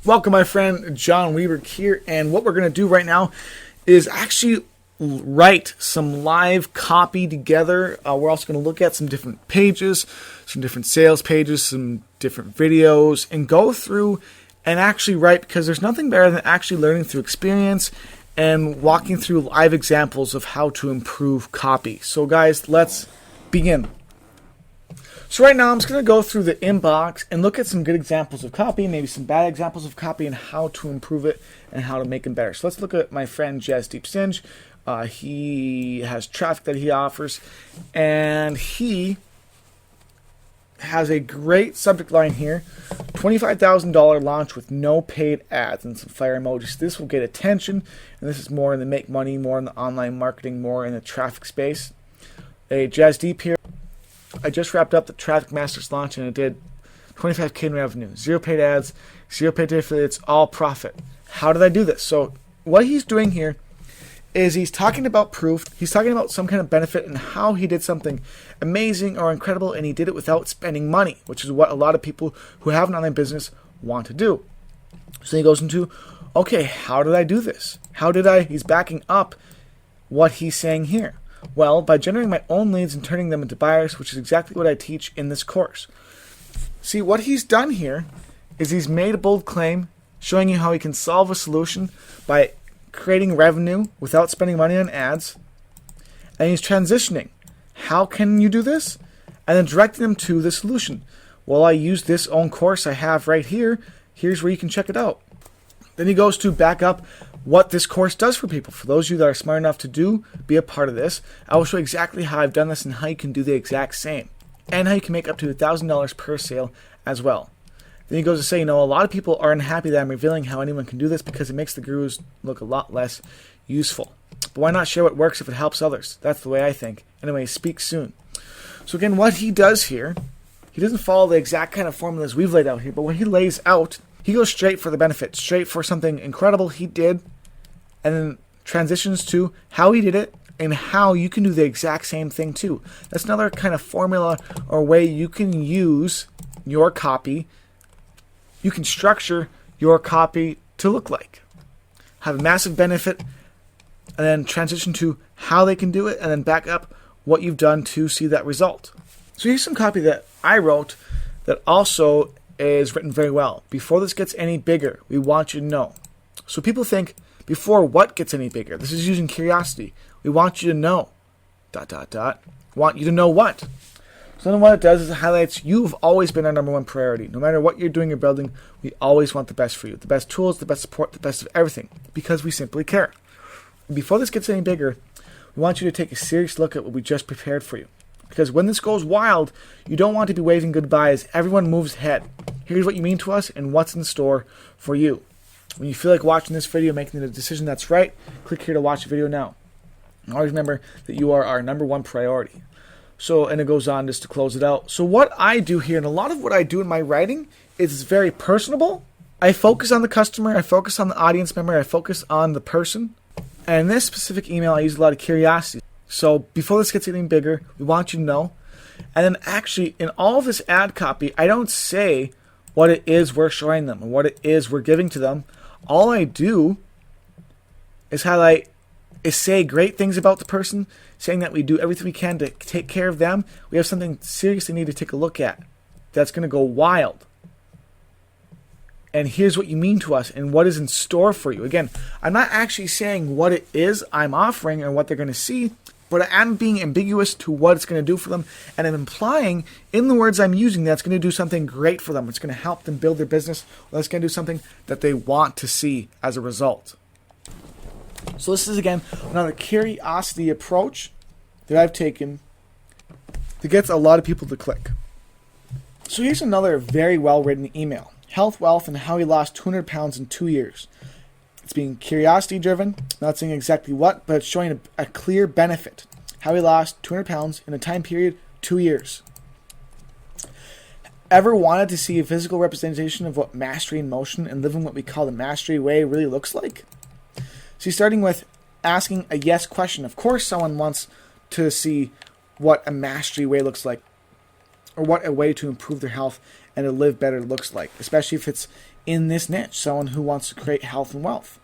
Welcome, my friend Jon Weberg here, and what we're going to do right now is actually write some live copy together. We're also going to look at some different pages, some different sales pages, some different videos, and go through and actually write, because there's nothing better than actually learning through experience and walking through live examples of how to improve copy. So guys, let's begin. So right now I'm just going to go through the inbox and look at some good examples of copy, maybe some bad examples of copy, and how to improve it and how to make them better. So let's look at my friend Jazz Deep Singe. He has traffic that he offers, and he has a great subject line here: $25,000 launch with no paid ads, and some fire emojis. This will get attention, and this is more in the make money, more in the online marketing, more in the traffic space. Jazz Deep here. I just wrapped up the Traffic Masters launch, and it did $25K in revenue. Zero paid ads, zero paid affiliates, all profit. How did I do this? So what he's doing here is he's talking about proof. He's talking about some kind of benefit and how he did something amazing or incredible, and he did it without spending money, which is what a lot of people who have an online business want to do. So he goes into, okay, how did I do this? He's backing up what he's saying here. Well, by generating my own leads and turning them into buyers, which is exactly what I teach in this course. See, what he's done here is he's made a bold claim showing you how he can solve a solution by creating revenue without spending money on ads. And he's transitioning. How can you do this? And then directing them to the solution. Well, I use this own course I have right here. Here's where you can check it out. Then he goes to back up what this course does for people. For those of you that are smart enough to be a part of this, I will show you exactly how I've done this and how you can do the exact same. And how you can make up to $1,000 per sale as well. Then he goes to say, a lot of people are unhappy that I'm revealing how anyone can do this because it makes the gurus look a lot less useful. But why not share what works if it helps others? That's the way I think. Anyway, speak soon. So again, what he does here, he doesn't follow the exact kind of formulas we've laid out here, but when he lays out, he goes straight for the benefit, straight for something incredible he did, and then transitions to how he did it and how you can do the exact same thing too. That's another kind of formula or way you can use your copy. You can structure your copy to look like. Have a massive benefit, and then transition to how they can do it, and then back up what you've done to see that result. So here's some copy that I wrote that also is written very well. Before this gets any bigger, we want you to know. So people think, before what gets any bigger? This is using curiosity. We want you to know, ... Want you to know what? So then what it does is it highlights you've always been our number one priority. No matter what you're doing or building, we always want the best for you. The best tools, the best support, the best of everything. Because we simply care. Before this gets any bigger, we want you to take a serious look at what we just prepared for you. Because when this goes wild, you don't want to be waving goodbye as everyone moves ahead. Here's what you mean to us and what's in store for you. When you feel like watching this video, making the decision that's right, click here to watch the video now. And always remember that you are our number one priority. So, and it goes on just to close it out. So what I do here, and a lot of what I do in my writing is very personable. I focus on the customer, I focus on the audience member, I focus on the person. And in this specific email, I use a lot of curiosity. So before this gets anything bigger, we want you to know. And then actually, in all of this ad copy, I don't say what it is we're showing them and what it is we're giving to them. All I do is say great things about the person, saying that we do everything we can to take care of them. We have something serious they need to take a look at that's going to go wild. And here's what you mean to us and what is in store for you. Again, I'm not actually saying what it is I'm offering or what they're going to see, but I am being ambiguous to what it's going to do for them. And I'm implying in the words I'm using that it's going to do something great for them. It's going to help them build their business. Or it's going to do something that they want to see as a result. So this is, again, another curiosity approach that I've taken that gets a lot of people to click. So here's another very well-written email. Health, wealth, and how he lost 200 pounds in 2 years. It's being curiosity-driven, not saying exactly what, but it's showing a clear benefit. How he lost 200 pounds in a time period, 2 years. Ever wanted to see a physical representation of what mastery in motion and living what we call the mastery way really looks like? So he's starting with asking a yes question. Of course someone wants to see what a mastery way looks like, or what a way to improve their health and to live better looks like, especially if it's in this niche, someone who wants to create health and wealth.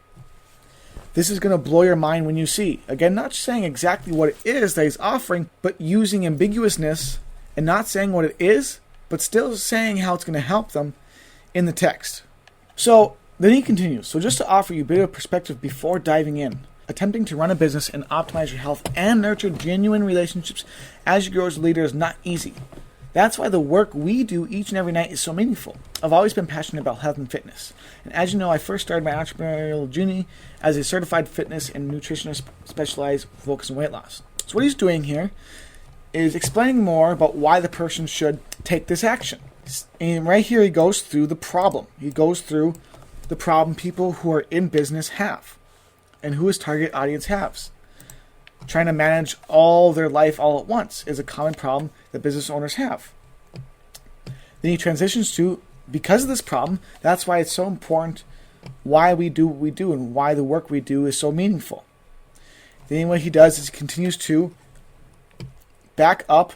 This is going to blow your mind when you see, again, not saying exactly what it is that he's offering, but using ambiguousness and not saying what it is, but still saying how it's going to help them in the text. So then he continues. So just to offer you a bit of perspective before diving in, attempting to run a business and optimize your health and nurture genuine relationships as you grow as a leader is not easy. That's why the work we do each and every night is so meaningful. I've always been passionate about health and fitness. And as you know, I first started my entrepreneurial journey as a certified fitness and nutritionist specialized focus on weight loss. So what he's doing here is explaining more about why the person should take this action. And right here he goes through the problem. He goes through the problem people who are in business have and who his target audience has. Trying to manage all their life all at once is a common problem that business owners have. Then he transitions to, because of this problem, that's why it's so important why we do what we do and why the work we do is so meaningful. Then what he does is he continues to back up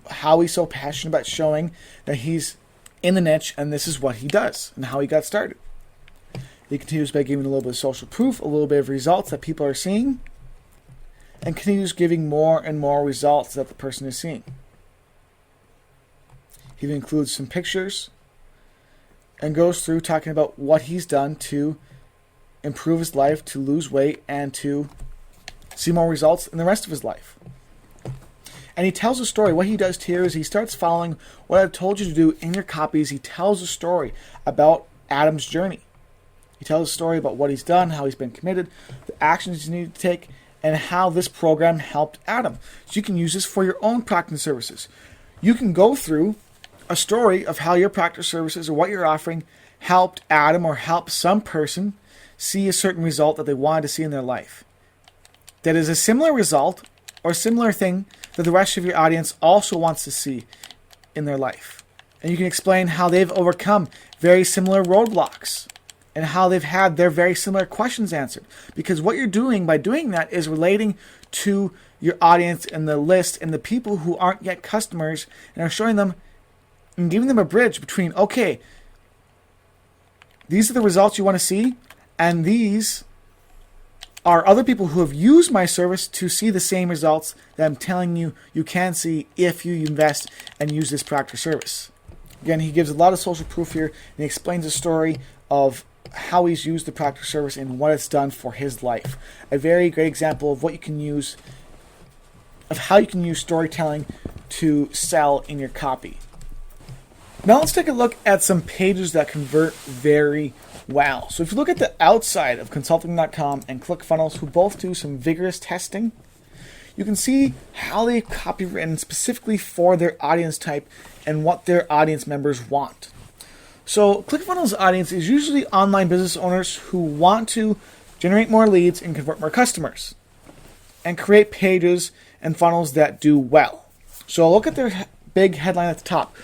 how he's so passionate about showing that he's in the niche and this is what he does and how he got started. He continues by giving a little bit of social proof, a little bit of results that people are seeing, and continues giving more and more results that the person is seeing. He includes some pictures and goes through talking about what he's done to improve his life, to lose weight, and to see more results in the rest of his life. And he tells a story. What he does here is he starts following what I've told you to do in your copies. He tells a story about Adam's journey. He tells a story about what he's done, how he's been committed, the actions he needed to take, and how this program helped Adam. So you can use this for your own product and services. You can go through a story of how your product or services or what you're offering helped Adam or helped some person see a certain result that they wanted to see in their life. That is a similar result or similar thing that the rest of your audience also wants to see in their life. And you can explain how they've overcome very similar roadblocks and how they've had their very similar questions answered. Because what you're doing by doing that is relating to your audience and the list and the people who aren't yet customers and are showing them and giving them a bridge between, okay, these are the results you want to see, and these are other people who have used my service to see the same results that I'm telling you you can see if you invest and use this product or service. Again, he gives a lot of social proof here, and he explains the story of how he's used the product or service and what it's done for his life. A very great example of what you can use, of how you can use storytelling to sell in your copy. Now let's take a look at some pages that convert very well. So if you look at the outside of consulting.com and ClickFunnels, who both do some vigorous testing, you can see how they've copywritten specifically for their audience type and what their audience members want. So ClickFunnels' audience is usually online business owners who want to generate more leads and convert more customers and create pages and funnels that do well. So look at their big headline at the top.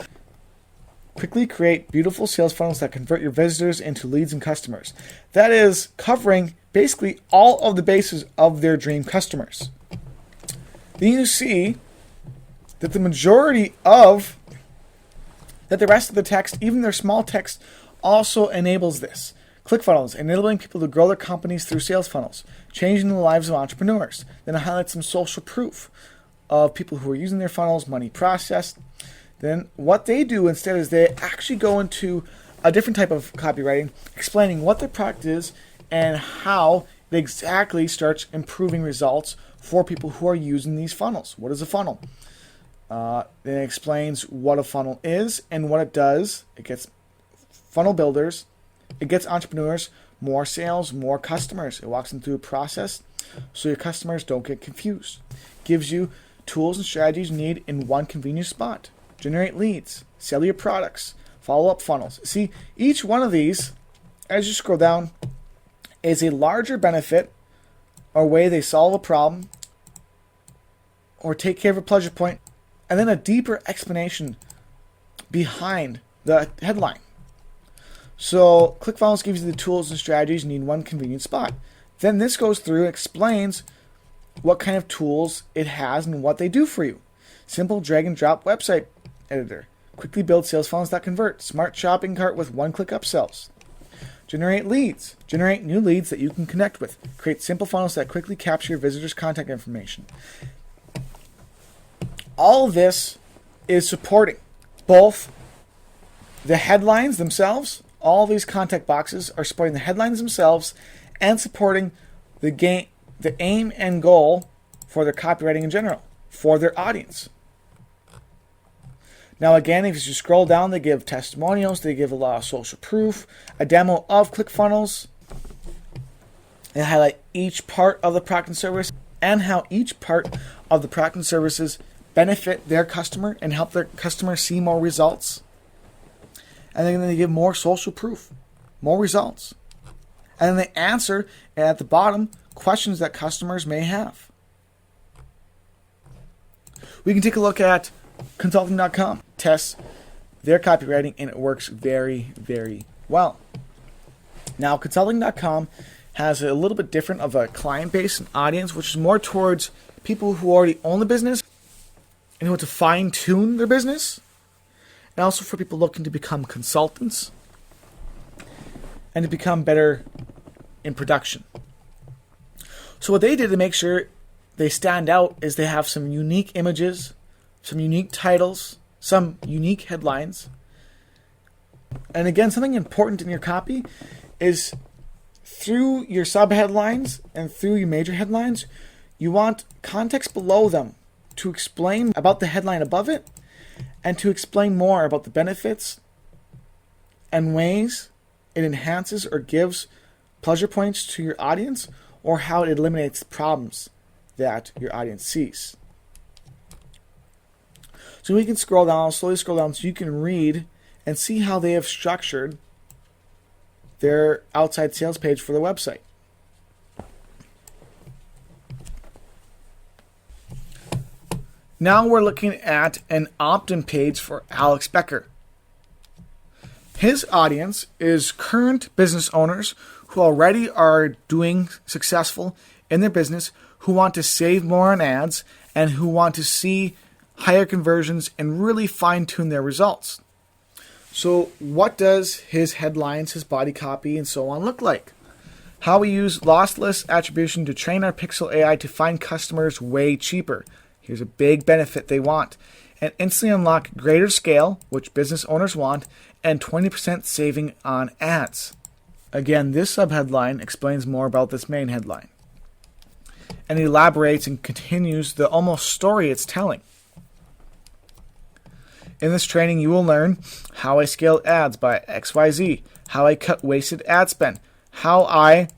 Quickly create beautiful sales funnels that convert your visitors into leads and customers. That is covering basically all of the bases of their dream customers. Then you see that the majority of that the rest of the text, even their small text, also enables this. ClickFunnels, enabling people to grow their companies through sales funnels, changing the lives of entrepreneurs. Then I highlight some social proof of people who are using their funnels, money processed. Then what they do instead is they actually go into a different type of copywriting, explaining what their product is and how it exactly starts improving results for people who are using these funnels. What is a funnel? Then it explains what a funnel is and what it does. It gets funnel builders, it gets entrepreneurs more sales, more customers. It walks them through a process so your customers don't get confused. Gives you tools and strategies you need in one convenient spot. Generate leads, sell your products, follow-up funnels. See, each one of these, as you scroll down, is a larger benefit or way they solve a problem or take care of a pleasure point, and then a deeper explanation behind the headline. So ClickFunnels gives you the tools and strategies you need in one convenient spot. Then this goes through and explains what kind of tools it has and what they do for you. Simple drag and drop website editor. Quickly build sales funnels that convert. Smart shopping cart with one-click upsells. Generate leads. Generate new leads that you can connect with. Create simple funnels that quickly capture your visitors' contact information. All of this is supporting both the headlines themselves. All these contact boxes are supporting the headlines themselves and supporting the aim and goal for their copywriting in general, for their audience. Now again, if you scroll down, they give testimonials, they give a lot of social proof, a demo of ClickFunnels, and highlight each part of the product and service and how each part of the product and services benefit their customer and help their customer see more results. And then they give more social proof, more results. And then they answer at the bottom questions that customers may have. We can take a look at consulting.com. Tests their copywriting and it works very, very well. Now, consulting.com has a little bit different of a client base and audience, which is more towards people who already own the business and who want to fine-tune their business, and also for people looking to become consultants and to become better in production. So what they did to make sure they stand out is they have some unique images, some unique titles, some unique headlines. And again, something important in your copy is through your sub-headlines and through your major headlines, you want context below them to explain about the headline above it and to explain more about the benefits and ways it enhances or gives pleasure points to your audience or how it eliminates problems that your audience sees. So we can scroll down, slowly scroll down so you can read and see how they have structured their outside sales page for the website. Now we're looking at an opt-in page for Alex Becker. His audience is current business owners who already are doing successful in their business, who want to save more on ads, and who want to see higher conversions and really fine-tune their results. So what does his headlines, his body copy, and so on look like? How we use lossless attribution to train our Pixel AI to find customers way cheaper. Here's a big benefit they want. And instantly unlock greater scale, which business owners want, and 20% saving on ads. Again, this subheadline explains more about this main headline. And it elaborates and continues the almost story it's telling. In this training, you will learn how I scale ads by XYZ, how I cut wasted ad spend, how I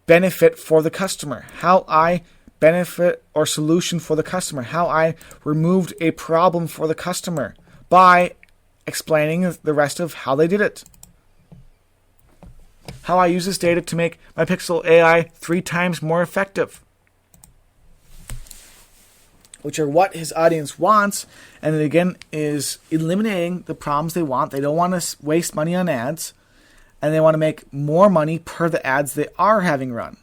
benefit for the customer, how I benefit or solution for the customer, how I removed a problem for the customer by explaining the rest of how they did it. How I use this data to make my Pixel AI 3 times more effective. Which are what his audience wants, and it again is eliminating the problems they want. They don't want to waste money on ads, and they want to make more money per the ads they are having run.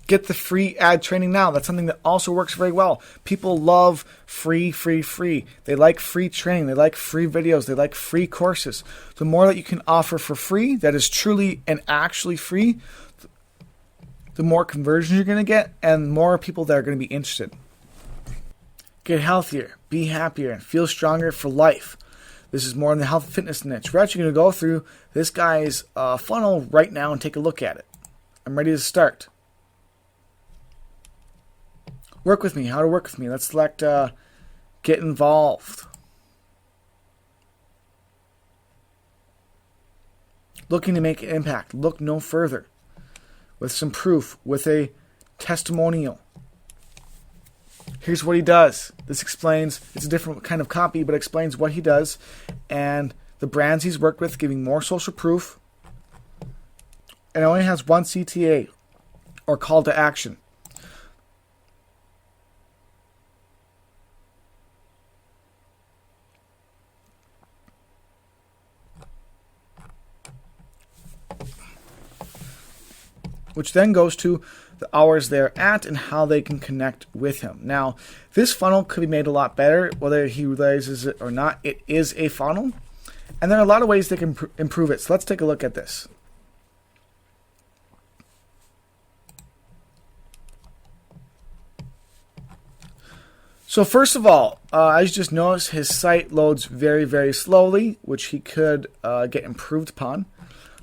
Get the free ad training now. That's something that also works very well. People love free. They like free training. They like free videos. They like free courses. The more that you can offer for free, that is truly and actually free, the more conversions you're going to get and more people that are going to be interested. Get healthier, be happier, and feel stronger for life. This is more in the health and fitness niche. We're actually going to go through this guy's funnel right now and take a look at it. I'm ready to start. Work with me. How to work with me. Let's select Get Involved. Looking to make an impact. Look no further. With some proof. With a testimonial. Here's what he does. This explains, it's a different kind of copy, but explains what he does and the brands he's worked with, giving more social proof. And it only has one CTA, or call to action. Which then goes to the hours they're at and how they can connect with him. Now, this funnel could be made a lot better, whether he realizes it or not. It is a funnel, and there are a lot of ways they can improve it. So let's take a look at this. So first of all, as you just noticed, his site loads very, very slowly, which he could get improved upon.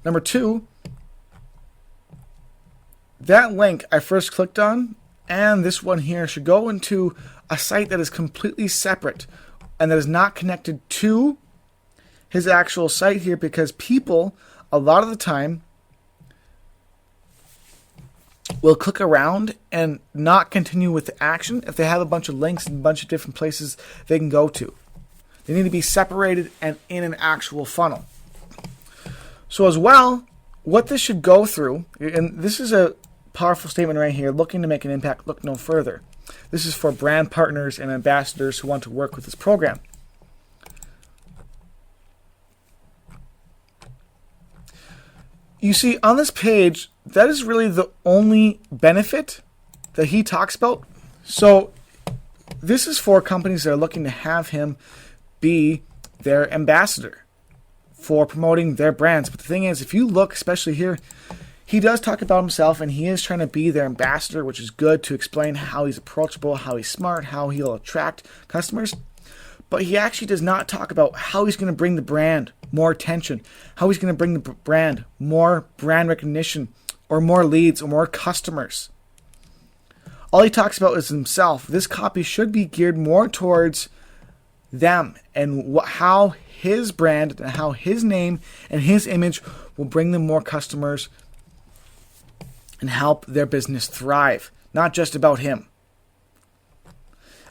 Number two, that link I first clicked on and this one here should go into a site that is completely separate and that is not connected to his actual site here, because people, a lot of the time, will click around and not continue with the action if they have a bunch of links and a bunch of different places they can go to. They need to be separated and in an actual funnel. So as well, what this should go through, and this is a powerful statement right here, looking to make an impact, look no further. This is for brand partners and ambassadors who want to work with this program. You see, on this page, that is really the only benefit that he talks about. So this is for companies that are looking to have him be their ambassador for promoting their brands. But the thing is, if you look, especially here, he does talk about himself, and he is trying to be their ambassador, which is good to explain how he's approachable, how he's smart, how he'll attract customers. But he actually does not talk about how he's going to bring the brand more attention, how he's going to bring the brand more brand recognition, or more leads, or more customers. All he talks about is himself. This copy should be geared more towards them and how his brand and how his name and his image will bring them more customers and help their business thrive, not just about him.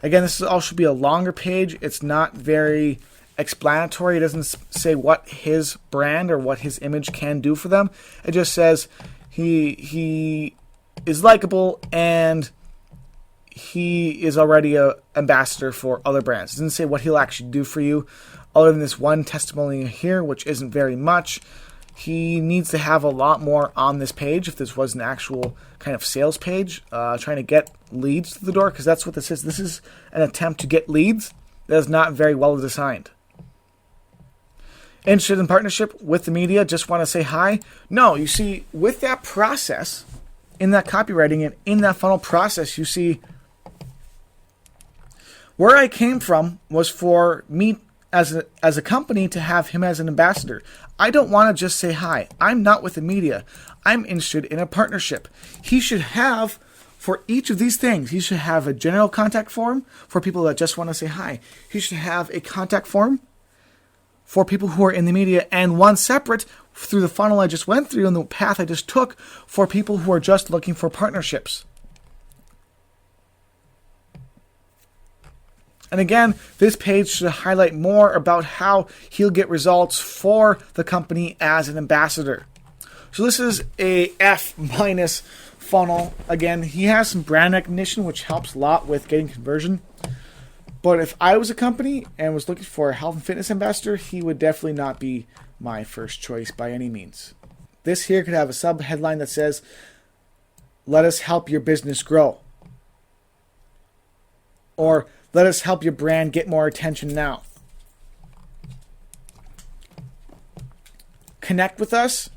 Again, this all should be a longer page. It's not very explanatory. It doesn't say what his brand or what his image can do for them. It just says he is likable and he is already an ambassador for other brands. It doesn't say what he'll actually do for you, other than this one testimony here, which isn't very much. He needs to have a lot more on this page if this was an actual kind of sales page, trying to get leads to the door, because that's what this is. This is an attempt to get leads that is not very well designed. Interested in partnership with the media, just want to say hi? No, you see, with that process, in that copywriting and in that funnel process, you see, where I came from was for me as a company to have him as an ambassador. I don't want to just say hi. I'm not with the media. I'm interested in a partnership. He should have, for each of these things, he should have a general contact form for people that just want to say hi. He should have a contact form for people who are in the media, and one separate through the funnel I just went through and the path I just took for people who are just looking for partnerships. And again, this page should highlight more about how he'll get results for the company as an ambassador. So this is a F- funnel. Again, he has some brand recognition, which helps a lot with getting conversion. But if I was a company and was looking for a health and fitness ambassador, he would definitely not be my first choice by any means. This here could have a sub-headline that says, "Let us help your business grow." Or, "Let us help your brand get more attention now." Connect with us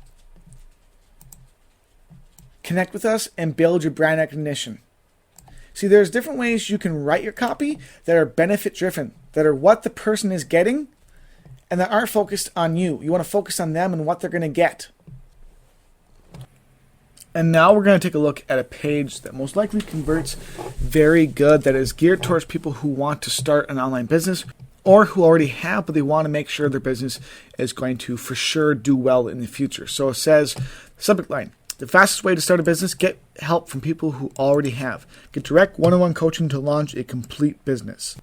and build your brand recognition. See, there's different ways you can write your copy that are benefit driven, that are what the person is getting and that aren't focused on you. You want to focus on them and what they're going to get. And now we're going to take a look at a page that most likely converts very good, that is geared towards people who want to start an online business or who already have, but they want to make sure their business is going to for sure do well in the future. So it says, subject line, "The fastest way to start a business, get help from people who already have. Get direct one-on-one coaching to launch a complete business."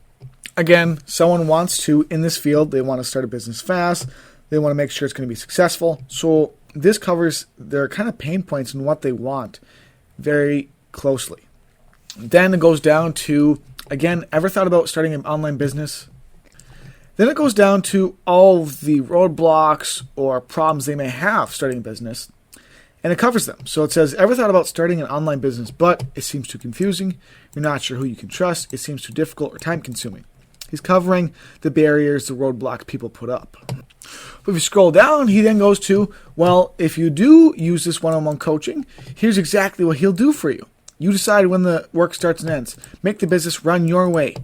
Again, someone wants to, in this field, they want to start a business fast. They want to make sure it's going to be successful. So this covers their kind of pain points and what they want very closely. Then it goes down to, again, ever thought about starting an online business? Then it goes down to all of the roadblocks or problems they may have starting a business, and it covers them. So it says, ever thought about starting an online business, but it seems too confusing, you're not sure who you can trust, it seems too difficult or time-consuming. He's covering the barriers, the roadblocks people put up. But if you scroll down, he then goes to, well, if you do use this one-on-one coaching, here's exactly what he'll do for you. You decide when the work starts and ends. Make the business run your way.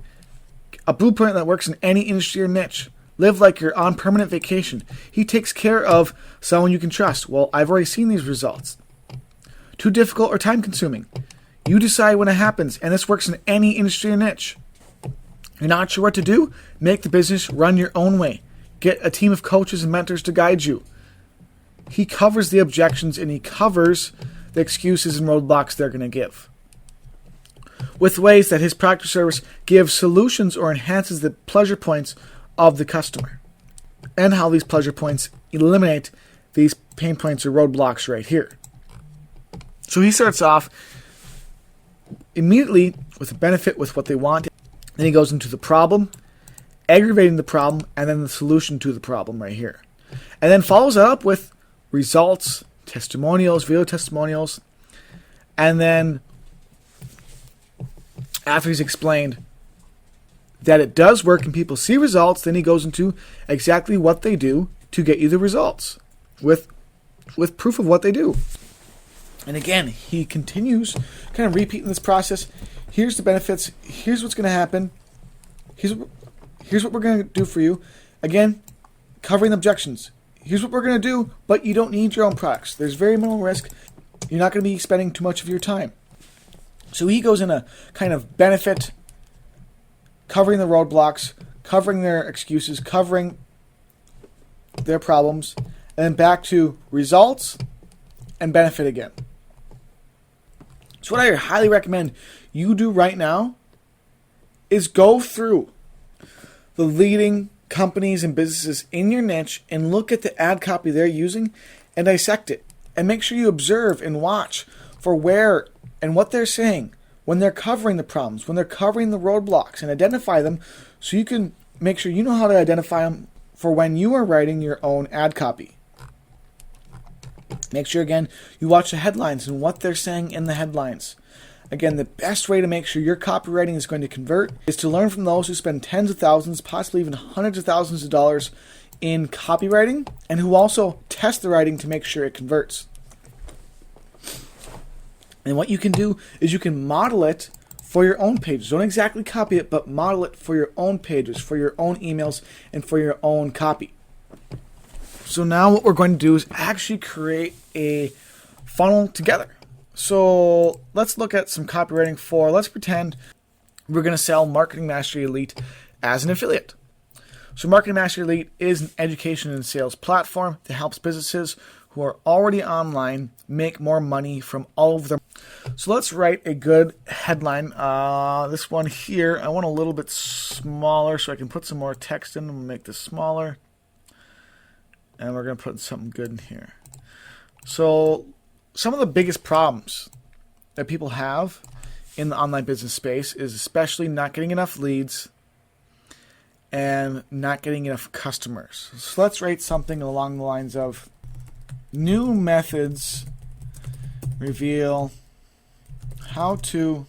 A blueprint that works in any industry or niche. Live like you're on permanent vacation. He takes care of someone you can trust. Well, I've already seen these results. Too difficult or time consuming. You decide when it happens, and this works in any industry or niche. You're not sure what to do? Make the business run your own way. Get a team of coaches and mentors to guide you. He covers the objections and he covers the excuses and roadblocks they're going to give. With ways that his product or service gives solutions or enhances the pleasure points of the customer. And how these pleasure points eliminate these pain points or roadblocks right here. So he starts off immediately with a benefit with what they want. Then he goes into the problem, aggravating the problem, and then the solution to the problem right here. And then follows that up with results, testimonials, video testimonials. And then after he's explained that it does work and people see results, then he goes into exactly what they do to get you the results with proof of what they do. And again, he continues kind of repeating this process. Here's the benefits. Here's what's going to happen. Here's what we're going to do for you. Again, covering the objections. Here's what we're going to do, but you don't need your own products. There's very minimal risk. You're not going to be spending too much of your time. So he goes in a kind of benefit, covering the roadblocks, covering their excuses, covering their problems, and then back to results and benefit again. So what I highly recommend you do right now is go through the leading companies and businesses in your niche and look at the ad copy they're using and dissect it. And make sure you observe and watch for where and what they're saying when they're covering the problems, when they're covering the roadblocks, and identify them so you can make sure you know how to identify them for when you are writing your own ad copy. Make sure, again, you watch the headlines and what they're saying in the headlines. Again, the best way to make sure your copywriting is going to convert is to learn from those who spend tens of thousands, possibly even hundreds of thousands of dollars in copywriting, and who also test the writing to make sure it converts. And what you can do is you can model it for your own pages. Don't exactly copy it, but model it for your own pages, for your own emails, and for your own copy. So now what we're going to do is actually create a funnel together. So let's look at some copywriting for, let's pretend we're going to sell Marketing Mastery Elite as an affiliate. So Marketing Mastery Elite is an education and sales platform that helps businesses who are already online make more money from all of their. So let's write a good headline. This one here, I want a little bit smaller so I can put some more text in. I'm going to make this smaller. And we're going to put something good in here. So some of the biggest problems that people have in the online business space is especially not getting enough leads and not getting enough customers. So let's write something along the lines of new methods reveal how to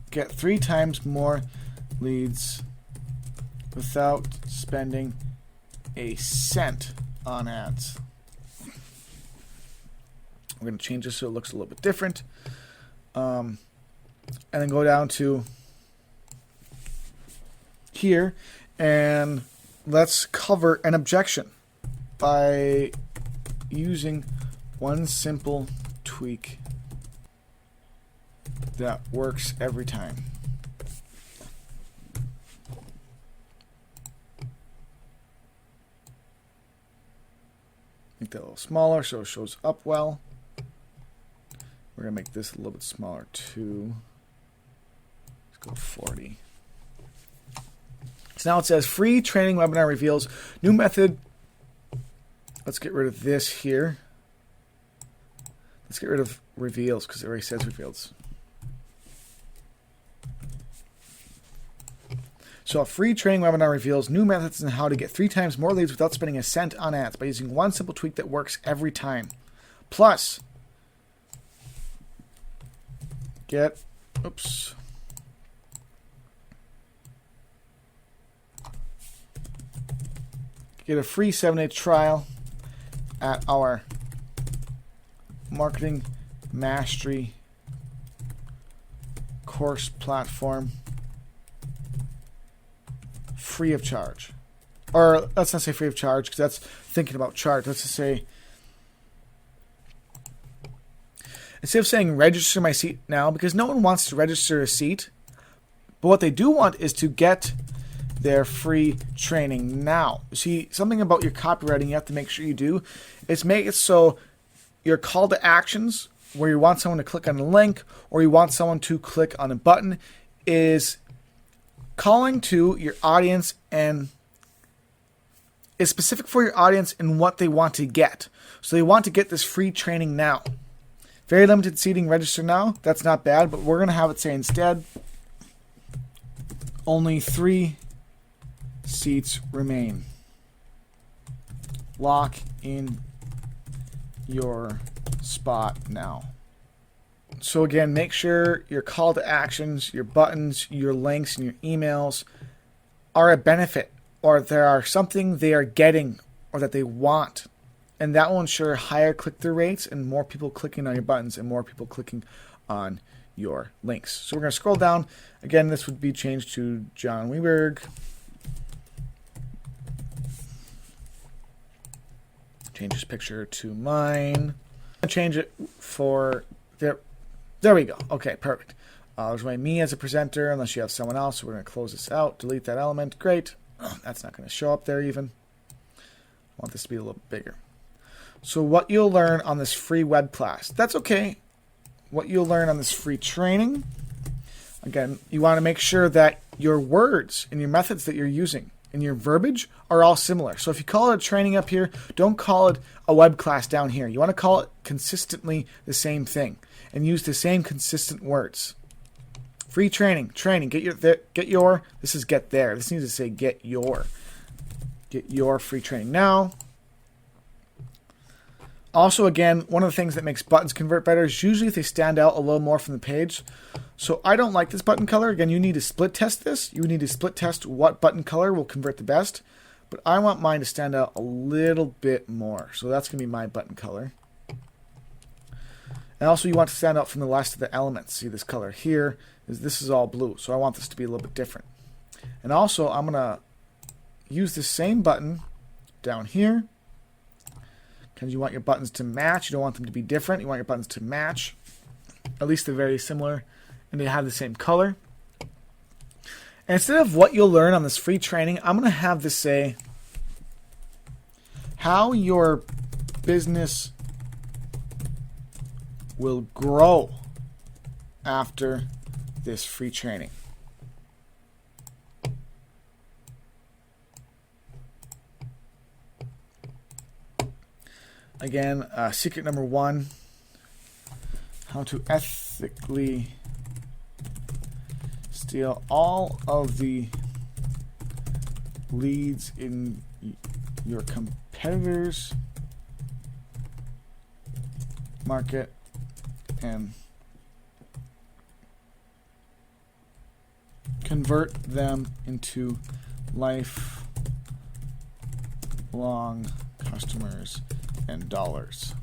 get 3 times more leads without spending a cent on ads. We're going to change this so it looks a little bit different. And then go down to here and let's cover an objection by using one simple tweak that works every time. Make that a little smaller so it shows up well. We're going to make this a little bit smaller too. Let's go 40. So now it says free training webinar reveals new method. Let's get rid of this here. Let's get rid of reveals because it already says reveals. So a free training webinar reveals new methods on how to get 3 times more leads without spending a cent on ads by using one simple tweak that works every time. Plus, get a free 7-day trial at our Marketing Mastery course platform free of charge. Or let's not say free of charge because that's thinking about charge. Let's just say, instead of saying register my seat now, because no one wants to register a seat, but what they do want is to get their free training now. See, something about your copywriting you have to make sure you do is make it so your call to actions, where you want someone to click on a link or you want someone to click on a button, is calling to your audience and is specific for your audience and what they want to get. So they want to get this free training now. Very limited seating, register now. That's not bad, but we're going to have it say instead, only 3 seats remain. Lock in your spot now. So again, make sure your call to actions, your buttons, your links, and your emails are a benefit, or there are something they are getting or that they want. And that will ensure higher click-through rates and more people clicking on your buttons and more people clicking on your links. So we're going to scroll down. Again, this would be changed to Jon Weberg. Change this picture to mine. Change it for there. There we go. Okay, perfect. There's my me as a presenter, unless you have someone else. So we're going to close this out. Delete that element. Great. That's not going to show up there even. I want this to be a little bigger. So what you'll learn on this free web class. That's okay. What you'll learn on this free training. Again, you want to make sure that your words and your methods that you're using and your verbiage are all similar. So if you call it a training up here, don't call it a web class down here. You want to call it consistently the same thing and use the same consistent words. Free training, get your, this is get there. This needs to say get your free training now. Also, again, one of the things that makes buttons convert better is usually if they stand out a little more from the page. So I don't like this button color. Again, you need to split test this. You need to split test what button color will convert the best. But I want mine to stand out a little bit more. So that's going to be my button color. And also you want to stand out from the rest of the elements. See this color here, this is all blue. So I want this to be a little bit different. And also I'm going to use the same button down here. Because you want your buttons to match. You don't want them to be different. You want your buttons to match. At least they're very similar and they have the same color. And instead of what you'll learn on this free training, I'm going to have this say how your business will grow after this free training. Again, secret number 1, how to ethically steal all of the leads in your competitors' market and convert them into lifelong customers and dollars.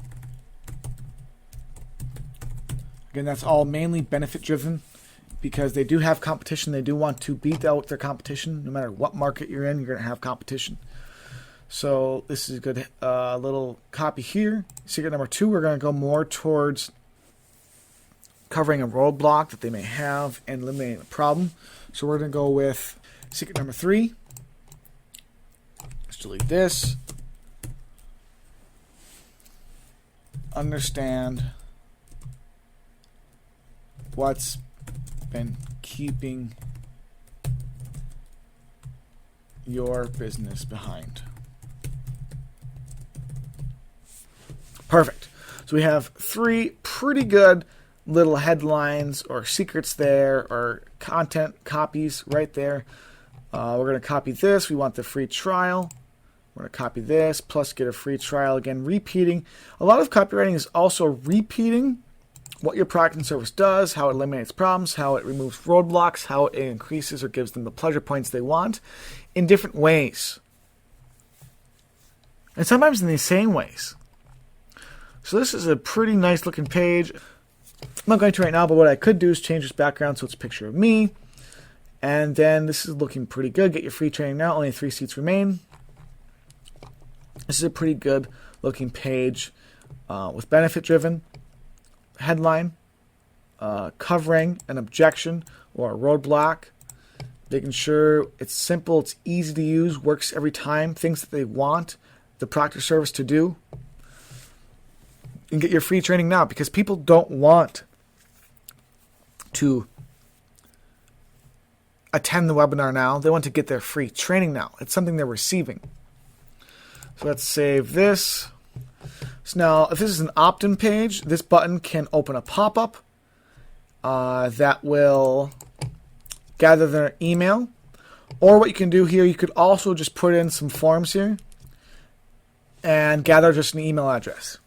Again, that's all mainly benefit driven because they do have competition. They do want to beat out their competition. No matter what market you're in, you're going to have competition. So this is a good little copy here. Secret number 2, we're going to go more towards covering a roadblock that they may have and eliminating a problem. So we're going to go with secret number 3. Let's delete this. Understand what's been keeping your business behind. Perfect. So we have 3 pretty good little headlines or secrets there or content copies right there. We're going to copy this. We want the free trial. We're going to copy this, plus get a free trial. Again, repeating. A lot of copywriting is also repeating what your product and service does, how it eliminates problems, how it removes roadblocks, how it increases or gives them the pleasure points they want in different ways. And sometimes in the same ways. So this is a pretty nice looking page. I'm not going to right now, but what I could do is change this background so it's a picture of me. And then this is looking pretty good. Get your free training now. Only 3 seats remain. This is a pretty good looking page with benefit-driven headline, covering an objection or a roadblock, making sure it's simple, it's easy to use, works every time, things that they want the proctor service to do. And get your free training now, because people don't want to attend the webinar now. They want to get their free training now. It's something they're receiving. So let's save this. So now, if this is an opt-in page, this button can open a pop-up that will gather their email. Or what you can do here, you could also just put in some forms here and gather just an email address.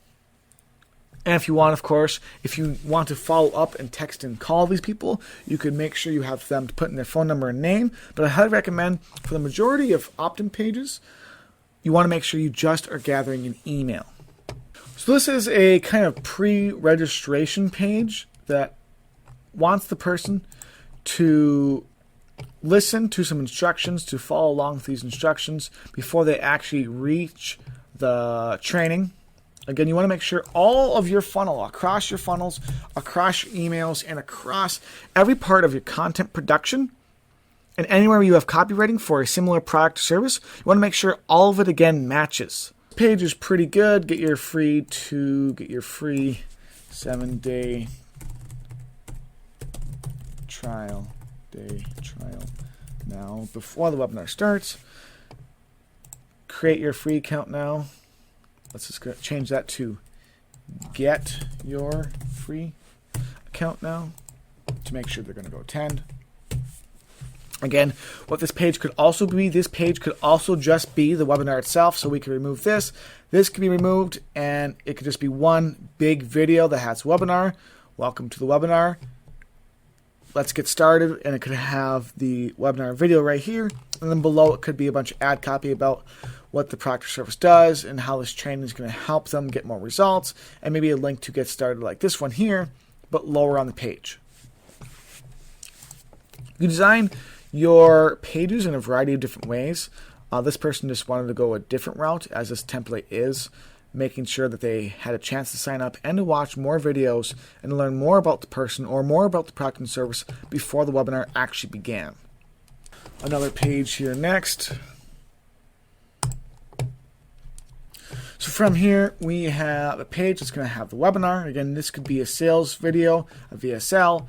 And if you want, of course, if you want to follow up and text and call these people, you could make sure you have them put in their phone number and name. But I highly recommend, for the majority of opt-in pages, you want to make sure you just are gathering an email. So this is a kind of pre-registration page that wants the person to listen to some instructions, to follow along with these instructions before they actually reach the training. Again, you want to make sure all of your funnel, across your funnels, across your emails, and across every part of your content production, and anywhere you have copywriting for a similar product or service, you want to make sure all of it, again, matches. This page is pretty good. Get your free 7-day trial now before the webinar starts. Create your free account now. Let's just change that to get your free account now to make sure they're going to go attend. Again, what this page could also be, this page could also just be the webinar itself. So we can remove this. This can be removed, and it could just be one big video that has webinar. Welcome to the webinar. Let's get started. And it could have the webinar video right here. And then below it could be a bunch of ad copy about what the proctor service does and how this training is going to help them get more results, and maybe a link to get started like this one here, but lower on the page. You design your pages in a variety of different ways. This person just wanted to go a different route, as this template is, making sure that they had a chance to sign up and to watch more videos and learn more about the person or more about the product and service before the webinar actually began. Another page here next. So from here, we have a page that's going to have the webinar. Again, this could be a sales video, a VSL.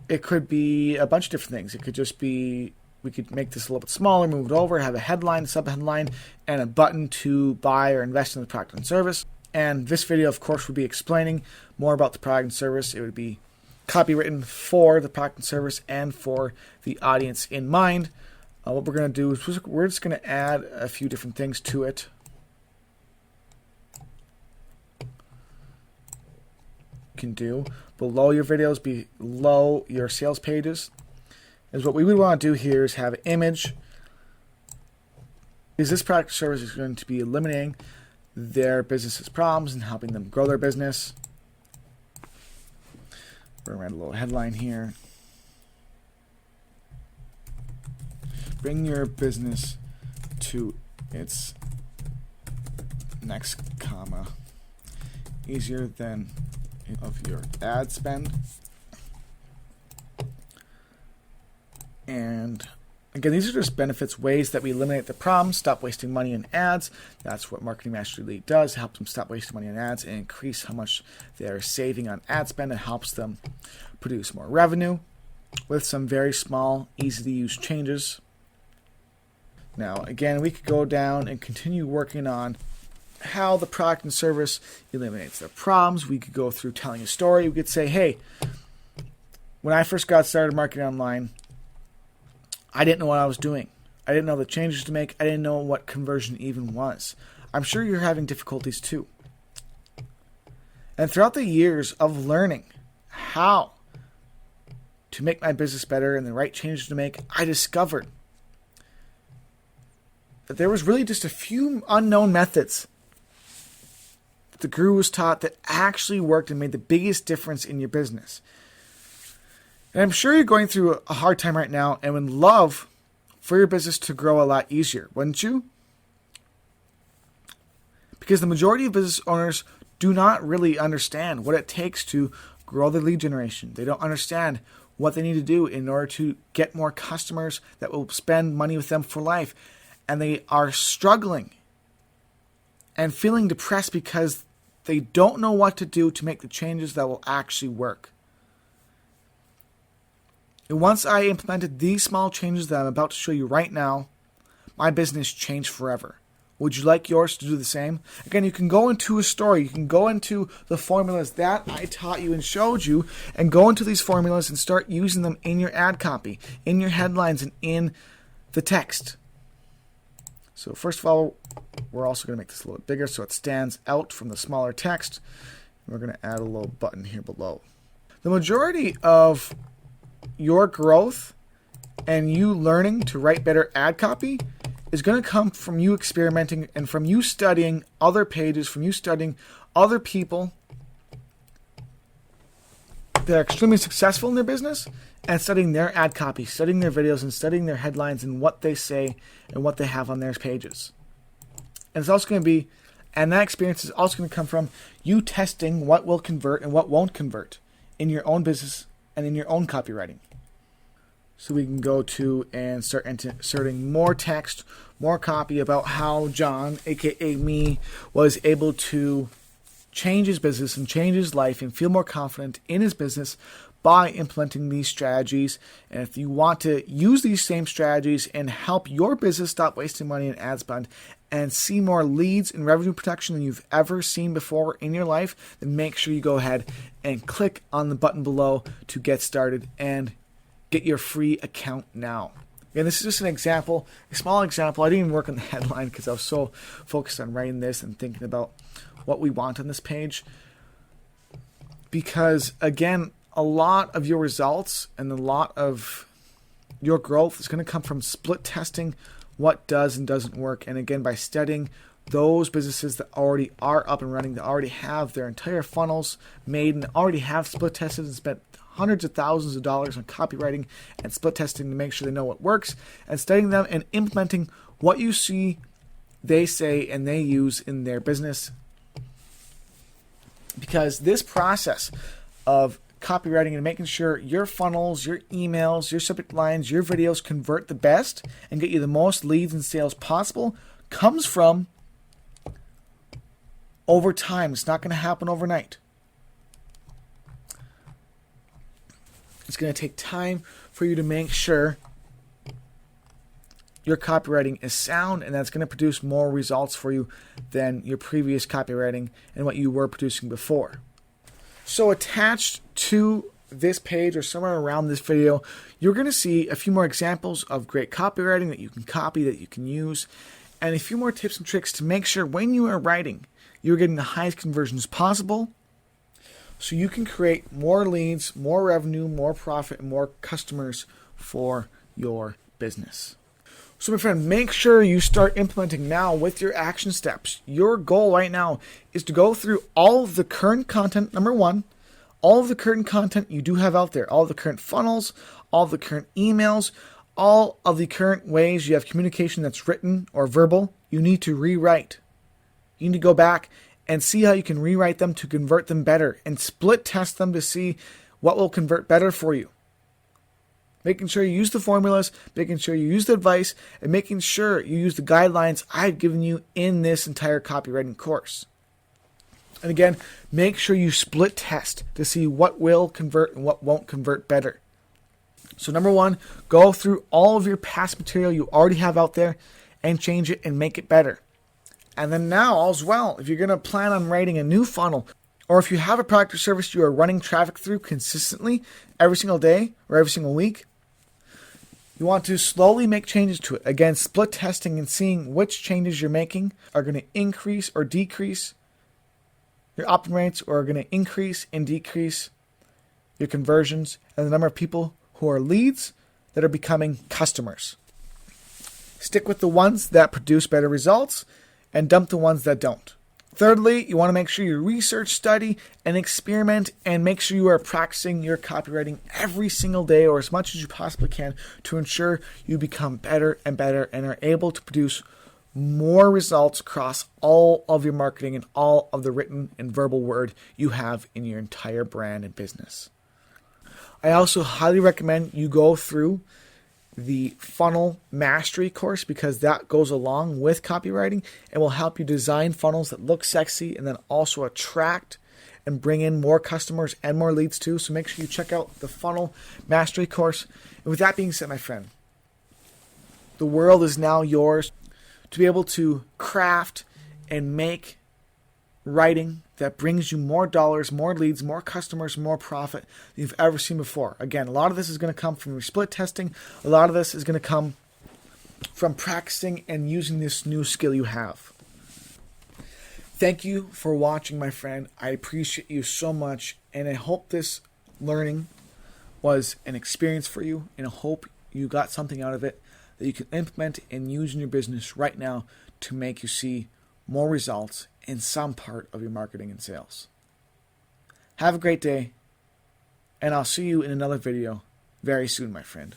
It could be a bunch of different things. It could just be, we could make this a little bit smaller, move it over, have a headline, sub-headline, and a button to buy or invest in the product and service. And this video, of course, would be explaining more about the product and service. It would be copywritten for the product and service and for the audience in mind. What we're going to do is we're just going to add a few different things to it. Can do below your videos, below your sales pages, is what we would want to do here is have an image. Is this product or service is going to be eliminating their business's problems and helping them grow their business. We're going to write a little headline here. Bring your business to its next comma easier than of your ad spend. And again, these are just benefits, ways that we eliminate the problem, stop wasting money in ads. That's what Marketing Mastery Elite does, helps them stop wasting money on ads and increase how much they're saving on ad spend. It helps them produce more revenue with some very small, easy to use changes. Now, again, we could go down and continue working on how the product and service eliminates their problems. We could go through telling a story. We could say, hey, when I first got started marketing online, I didn't know what I was doing. I didn't know the changes to make. I didn't know what conversion even was. I'm sure you're having difficulties too. And throughout the years of learning how to make my business better and the right changes to make, I discovered that there was really just a few unknown methods the guru was taught that actually worked and made the biggest difference in your business. And I'm sure you're going through a hard time right now and would love for your business to grow a lot easier, wouldn't you? Because the majority of business owners do not really understand what it takes to grow their lead generation. They don't understand what they need to do in order to get more customers that will spend money with them for life. And they are struggling and feeling depressed because they don't know what to do to make the changes that will actually work. And once I implemented these small changes that I'm about to show you right now, my business changed forever. Would you like yours to do the same? Again, you can go into a story. You can go into the formulas that I taught you and showed you and go into these formulas and start using them in your ad copy, in your headlines, and in the text. So first of all, we're also going to make this a little bit bigger so it stands out from the smaller text. We're going to add a little button here below. The majority of your growth and you learning to write better ad copy is going to come from you experimenting and from you studying other pages, from you studying other people that are extremely successful in their business and studying their ad copy, studying their videos, and studying their headlines and what they say and what they have on their pages. And it's also going to be, and that experience is also going to come from you testing what will convert and what won't convert in your own business and in your own copywriting. So we can go to and start inserting more text, more copy about how Jon, aka me, was able to change his business and change his life and feel more confident in his business by implementing these strategies. And if you want to use these same strategies and help your business stop wasting money in ad spend and see more leads and revenue production than you've ever seen before in your life, then make sure you go ahead and click on the button below to get started and get your free account now. And this is just an example, a small example. I didn't even work on the headline because I was so focused on writing this and thinking about what we want on this page. Because, again, a lot of your results and a lot of your growth is going to come from split testing what does and doesn't work. And, again, by studying those businesses that already are up and running, that already have their entire funnels made and already have split tested and spent hundreds of thousands of dollars on copywriting and split testing to make sure they know what works, and studying them and implementing what you see they say and they use in their business. Because this process of copywriting and making sure your funnels, your emails, your subject lines, your videos convert the best and get you the most leads and sales possible comes from over time. It's not going to happen overnight. It's going to take time for you to make sure your copywriting is sound, and that's going to produce more results for you than your previous copywriting and what you were producing before. So attached to this page or somewhere around this video, you're going to see a few more examples of great copywriting that you can copy, that you can use, and a few more tips and tricks to make sure when you are writing, you're getting the highest conversions possible, so you can create more leads, more revenue, more profit, and more customers for your business. So my friend, make sure you start implementing now with your action steps. Your goal right now is to go through all of the current content, number one, all of the current content you do have out there, all of the current funnels, all of the current emails, all of the current ways you have communication that's written or verbal, you need to rewrite. You need to go back and see how you can rewrite them to convert them better and split test them to see what will convert better for you. Making sure you use the formulas, making sure you use the advice, and making sure you use the guidelines I've given you in this entire copywriting course. And again, make sure you split test to see what will convert and what won't convert better. So number one, go through all of your past material you already have out there and change it and make it better. And then now as well, if you're going to plan on writing a new funnel, or if you have a product or service you are running traffic through consistently every single day or every single week, you want to slowly make changes to it. Again, split testing and seeing which changes you're making are going to increase or decrease your opt-in rates, or are going to increase and decrease your conversions and the number of people who are leads that are becoming customers. Stick with the ones that produce better results and dump the ones that don't. Thirdly, you want to make sure you research, study, and experiment, and make sure you are practicing your copywriting every single day or as much as you possibly can to ensure you become better and better and are able to produce more results across all of your marketing and all of the written and verbal word you have in your entire brand and business. I also highly recommend you go through the funnel mastery course because that goes along with copywriting and will help you design funnels that look sexy and then also attract and bring in more customers and more leads too. So make sure you check out the funnel mastery course. And with that being said, my friend, the world is now yours to be able to craft and make writing that brings you more dollars, more leads, more customers, more profit than you've ever seen before. Again, a lot of this is going to come from your split testing. A lot of this is going to come from practicing and using this new skill you have. Thank you for watching, my friend. I appreciate you so much, and I hope this learning was an experience for you, and I hope you got something out of it that you can implement and use in your business right now to make you see more results in some part of your marketing and sales. Have a great day, and I'll see you in another video very soon, my friend.